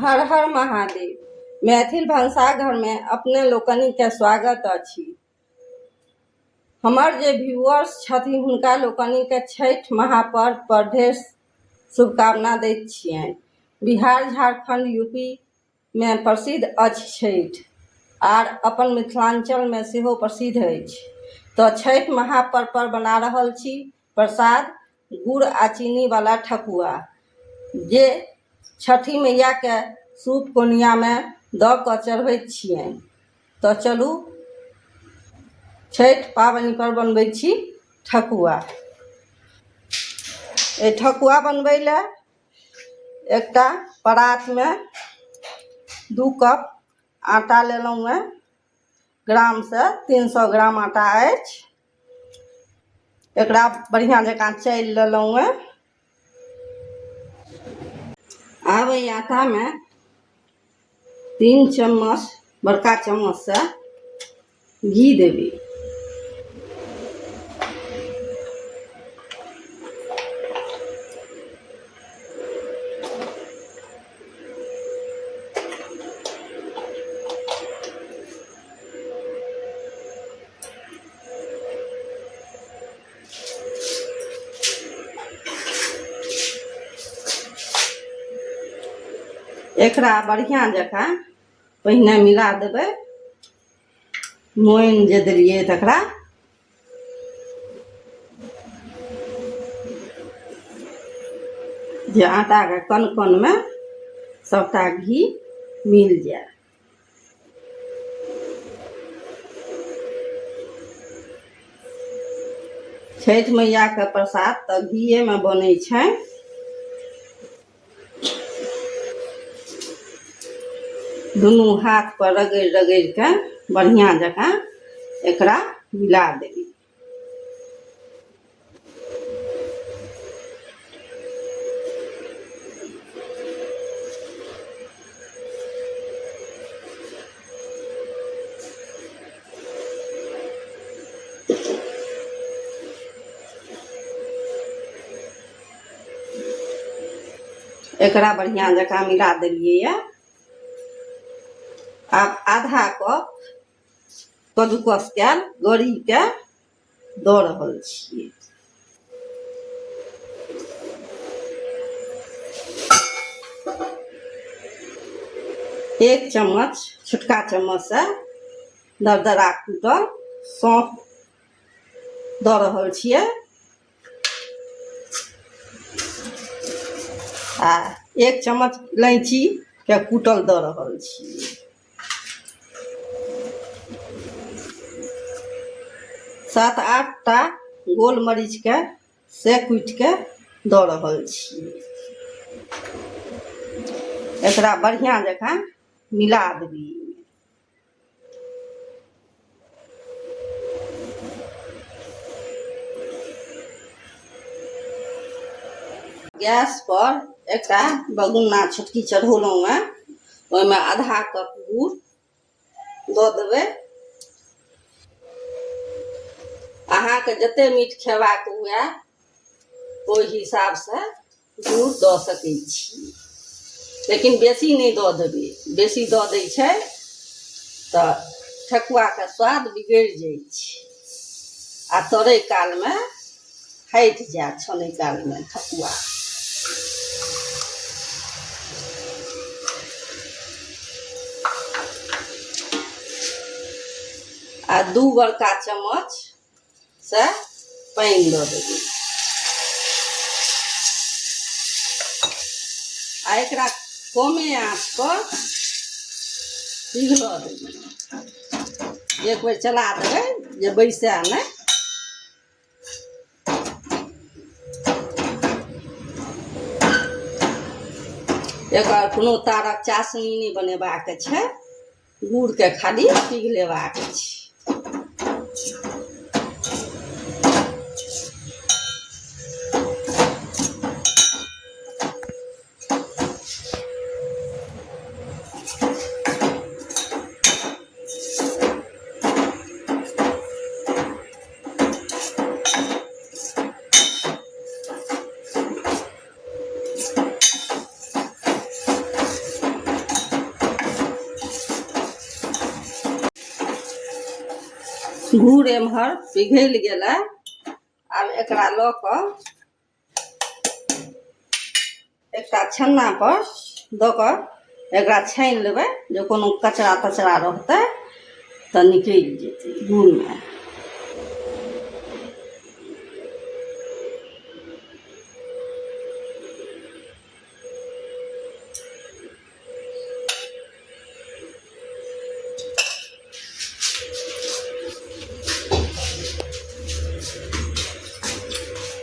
हर हर महादेव। मैथिल भनसाघर में अपने लोकनि के स्वागत अछि। हमर जे व्यूअर्स छथिन हुनका लोकनि के छठि महापर्व पर ढेर शुभकामना दैत छियनि। बिहार, झारखंड, यूपी में प्रसिद्ध अछि छठि, आर अपन मिथिलांचल में सेहो प्रसिद्ध अछि। तो छठि महापर्व पर बना रहल छी प्रसाद गुड़ आ चीनी वाला ठकुआ, जे छठी मैया के सूप कोनिया में द क चढ़बैत छियनि। तो चलू छठि पाबनि पर बनबै छी ठकुआ। ठकुआ बनबै ले एकटा परात में 2 कप आटा लेलहुँ हैं। ग्राम से 300 ग्राम आटा अछि। एकरा बढ़िया जकाँ चालि लेलहुँ हैं। आब एहि आटा में 3 चम्मच बड़का चम्मच से घी देवी। एकरा बढ़िया जकाँ पहिने मिला देबै। मोइन जे देलिए तकरा जे आटा के कन कन में सबटा घी मिल जाए। छठि मैया के प्रसाद तो घीये में बनै छै। दुनू हाथ पर रगड़ रगड़ के बढ़िया जकाँ एकरा मिला देवी। एकरा बढ़िया जकाँ मिला देलिए है। आब आधा कप कद्दूकस कैल गरी के द रहल छियै। एक चम्मच छोटका चम्मच से दरदरा कूटल सौंफ द रहल छियै। आ 1 चम्मच इलायची के कूटल द रहल छियै। 7-8 टा गोल मरीच के से कूट के द रहल छियै। एकरा बढ़िया जकाँ मिला देवी। गैस पर एकटा बगुन्ना छोटकी चढ़ौलहुँ हैं। ओहिमे आधा कप गुड़ द देबै। अहाँ के जते मीठ खेबाक हुए ओहि हिसाब से गुड़ द सकै छी, लेकिन बेसी नहीं द देबै। बेसी द दै छै तो ठकुआ के स्वाद बिगड़ जाइ छै आ तोड़ै काल में हटि जाए। छानै काल में ठकुआ आ 2 बड़का चम्मच से पानी द देबै। आ एकरा कमे आँच पर पिघल देबै। एक बेर चला देबै जे बैसे नहीं। एकर कोनो तारक चाशनी नहीं बनेबाक छै, गुड़ के खाली पिघलेबाक छै। गुड़ एम्हर पिघल गेलै। आब एकरा लऽ कऽ एकटा छन्ना पर दऽ कऽ एकरा छानि लेबै, जे कोनो कचरा तचरा रहतै तऽ निकलि जेतै गुड़मे।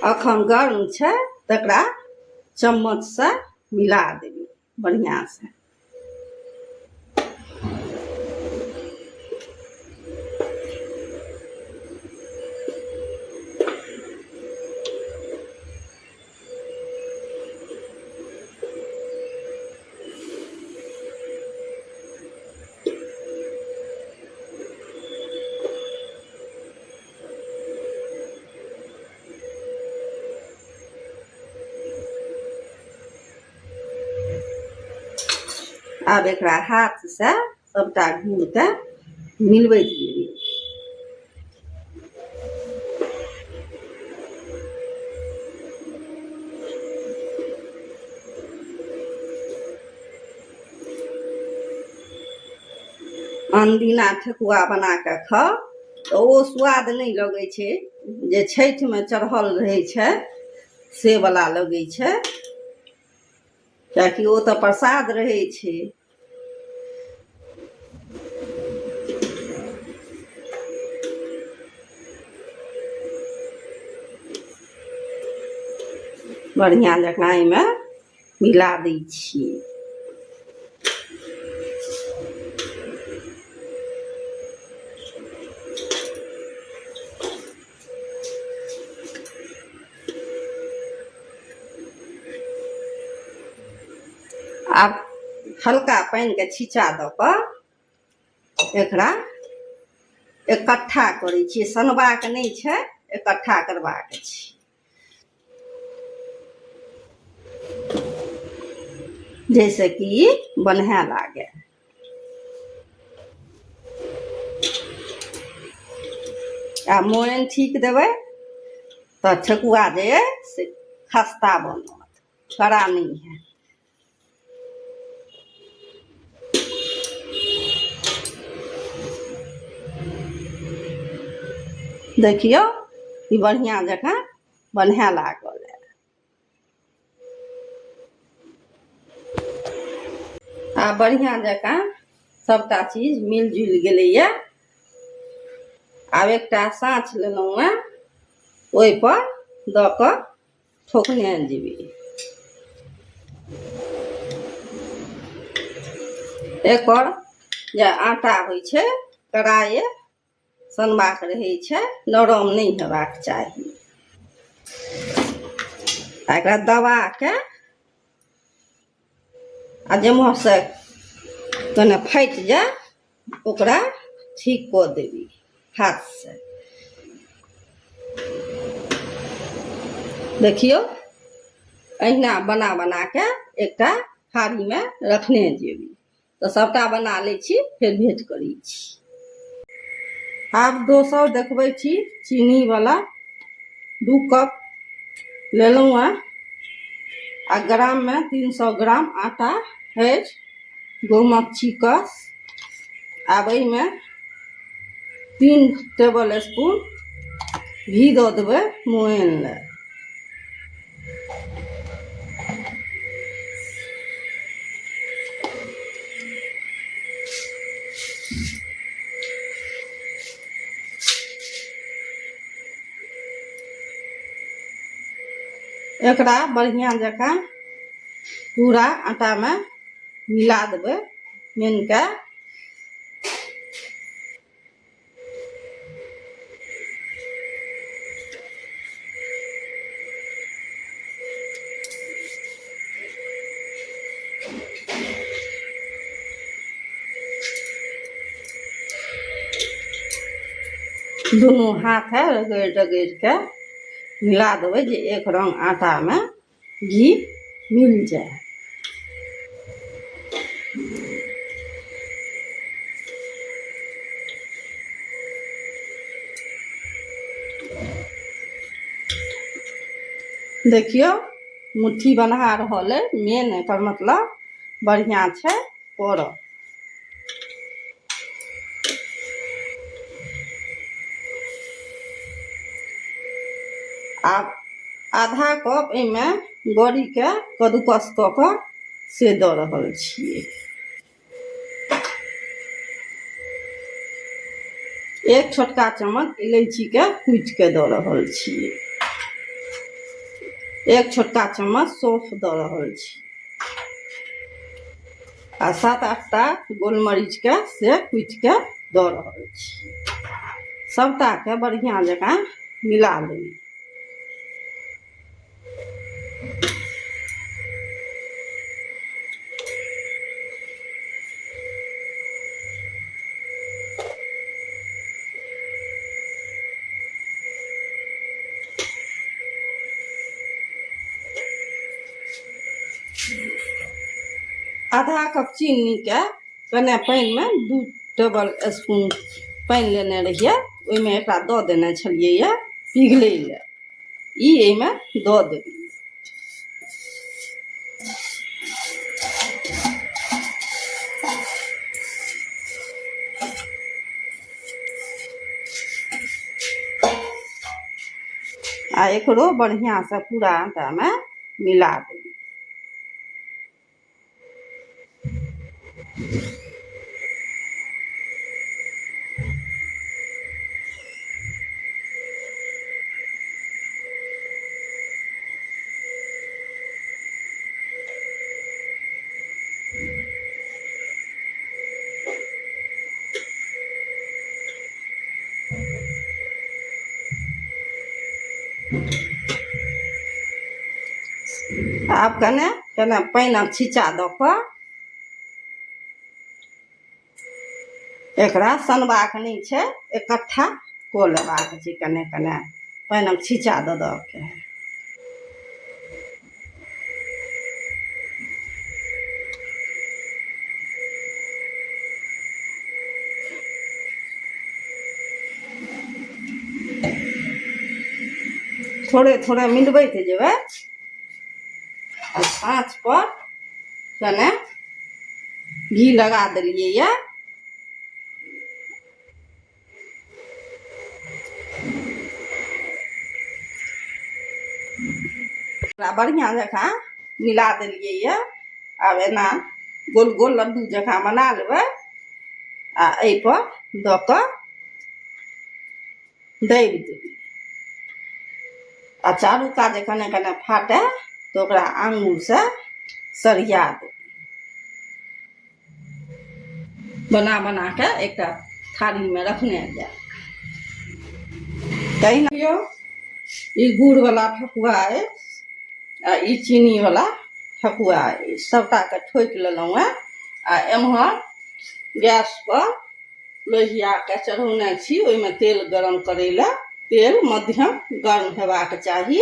अखन गर्म छै तकरा चम्मच से मिला देबै बढ़िआँ से। आब एकरा हाथ से सबटा गुड़के मिलबैत जेबै। अनदिना ठेकुआ बना कऽ खाउ तऽ ओ स्वाद नहि लगै छै जे छठिमे चढ़ल रहै छै से वला लगै छै, किएकि ओ तऽ प्रसाद रहै छै। बढ़िआँ जकाँ एहिमे मिला दै छियै। आब हल्का पानिके छीचा दऽ कऽ एकरा इकट्ठा करै छियै, सनबाक नहि छै, इकट्ठा करबाक छै। जैसे कि बन्हे लागे। आ मोन ठीक देबै तऽ ठेकुआ जे अइ से खस्ता बनत, कड़ा नहीं है। देखियौ ई बढ़िआँ जकाँ बन्हे लागल है। आ बढ़िआँ जकाँ सबटा चीज मिलजुल गेलैए। आब एकटा साँच लेलहुँ हेँ, ओहिपर दऽ कऽ ठोकने जेबै। एकर जे आटा होइ छै कड़ाए सनबाक रहै छै, नरम नहि हेबाक चाही। आ एकरा दबा के आ जेम्हर से कने फाटि जाय ओकरा ठीक कऽ देबै हाथ से। देखियौ अहिना बना बना के एकटा थारीमे रखने जेबै। तऽ सभटा बना लै छी, फेर भेँट करै छी। आब दोसर देखबै छी चीनीवला 2 कप लेलहुँ हेँ। आ ग्राममे 300 ग्राम आटा अछि गहूँमक चीकस। आब एहिमे 3 टेबल स्पून घी दऽ देबै मोइन लए। एकरा बढ़िआँ जकाँ पूरा आटामे मिला देबै मिनके। दुनू हाथे रगड़ि रगड़ि के मिला देबै जे एक रंग आटामे घी मिल जाए। देखियो मुट्ठी बना रहल है, मेन एकर मतलब बढ़िया छै और आब आधा कप एमे गौरी के कद्दूकस कऽ कऽ से दऽ रहल छियै। एक छोटका चम्मच इलायची के कूटि के दऽ रहल छियै। एक छोटका चम्मच सौंफ दऽ रहल छी आ 7-8 टा गोलमरीच के से कूटि के दऽ रहल छी। सबटा के बढ़िया जकाँ मिला देबै। आधा कप चीनी के कने पानि में 2 टेबल स्पून पानि लेने रहिए, ओहिमे एकरा दऽ देने छलिए ये पिघलै ले। ई एहिमे दऽ देबै। आ एकरो बढ़िया से पूरा आटा में मिला देबै। आब कने पानिक छीचा दऽ कऽ एकरा सनबाक नहीं छै, इकट्ठा कऽ लेबाक छै। कने पानिक छीचा दऽ के थोड़े मिलबैत जेबै। आँच पर कने घी लगा देलिए ये। बढ़िया जकाँ मिला देलिए ये। अब एना गोल गोल लड्डू जकाँ बना लेबै आ एहि पर दऽ कऽ दाबि देबै। आ चारू काजे कने फाटे तो ओकरा आंगूर से सरिया देबै। बना के एक थाली में रखने जाए। कहीं ना ये गुड़ वाला ठकुआ है आ ई चीनी वाला ठकुआ है। सबटा के ठोकि लेलहुँ है। आ एम्हर गैस पर लोहिया के चढ़ौने छी, ओहिमे तेल गरम करे ले। तेल मध्यम गर्म हेबाक चाही।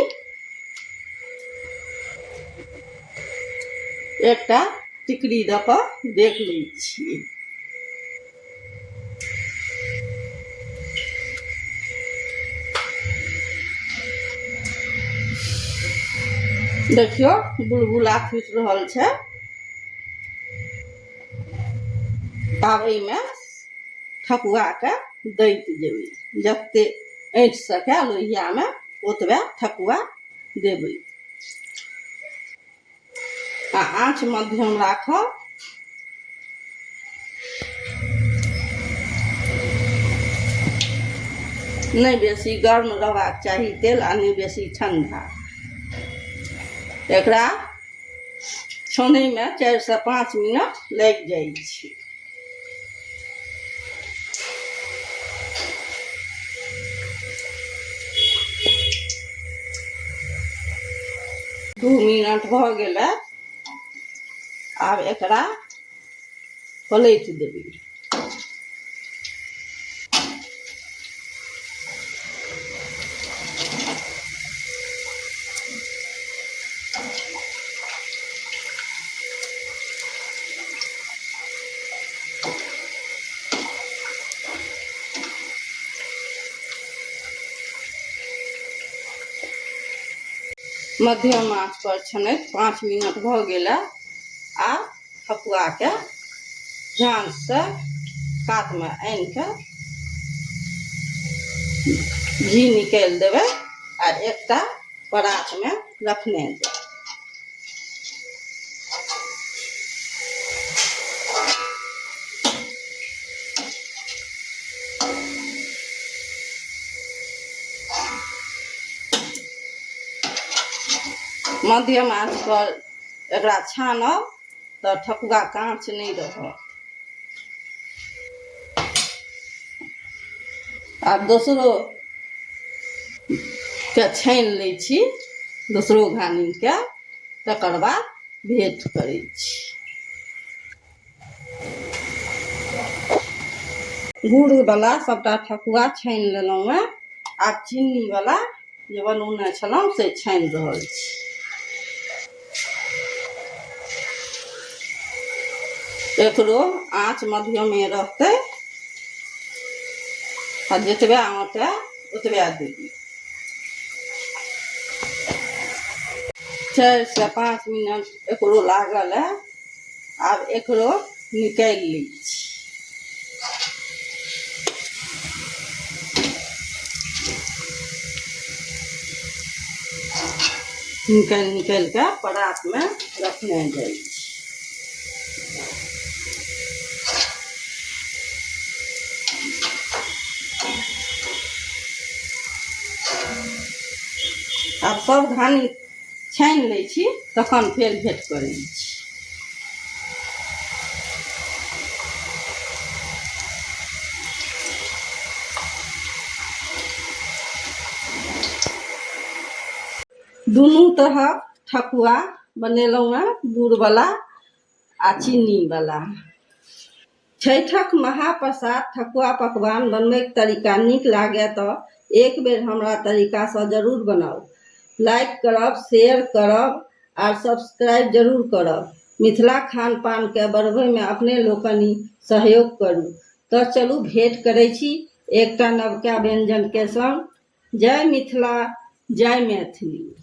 एकटा टिकरी दऽ कऽ देख लै छियै। देखियो बुलबुला फूटि रहल छै। आब एहिमे ठकुआ के दैत जेबै। जते ऐंठ सके लोहिया में ओतबे ठकुआ देबै आ आँच मध्यम राखब। नहीं बेसी गर्म रहबाक चाही तेल आ नहीं बेसी ठंडा। एकरा छोनै में 4 से 5 मिनट लागि जाइ छै। दू मिनट भऽ गेलै। आब एकरा पलटि देबै। मध्यम आँच पर छनैत 5 मिनट भ गेला। आ ठकुआ के ध्यान से कात में आनि के घी निकालि देबै आ एकटा परात में रखने जाए। मध्यम आँच पर एकरा छानब तो ठकुआ काँच नहीं रहत। आब दोसरो के छानि लै छी, दोसरो घानी के, तकर बाद भेंट करै छी। गुड़ वाला सबटा ठकुआ छानि लेलहुँ हैं। आब चीनी वाला जे बनौने छलहुँ से छानि रहल छी। एकरो आँच मध्यमे रहतै आ जतबे आँटे ओतबे देबै। 4 से 5 मिनट एकरो लागल है। आब एकरो निकालि लै छी। निकालि के परात में रखने जाइ छी। आब सब घानी छानि लै छी, तखन फेर भेंट करै छी। दुनू तरहक ठकुआ बनेलहुँ हैं, गुड़ वाला आ चीनी वाला। छठक महाप्रसाद ठकुआ पकवान बनबैके तरीका नीक लागे तो एक बेर हमरा तरीका से जरूर बनाउ। लाइक करब, शेयर करब और सब्सक्राइब जरूर करब। मिथिला खान पान के बढ़बै में अपने लोकनि सहयोग करू। तो चलू भेंट करै छी एकटा नवका व्यंजन के संग। जय मिथिला, जय मैथिली।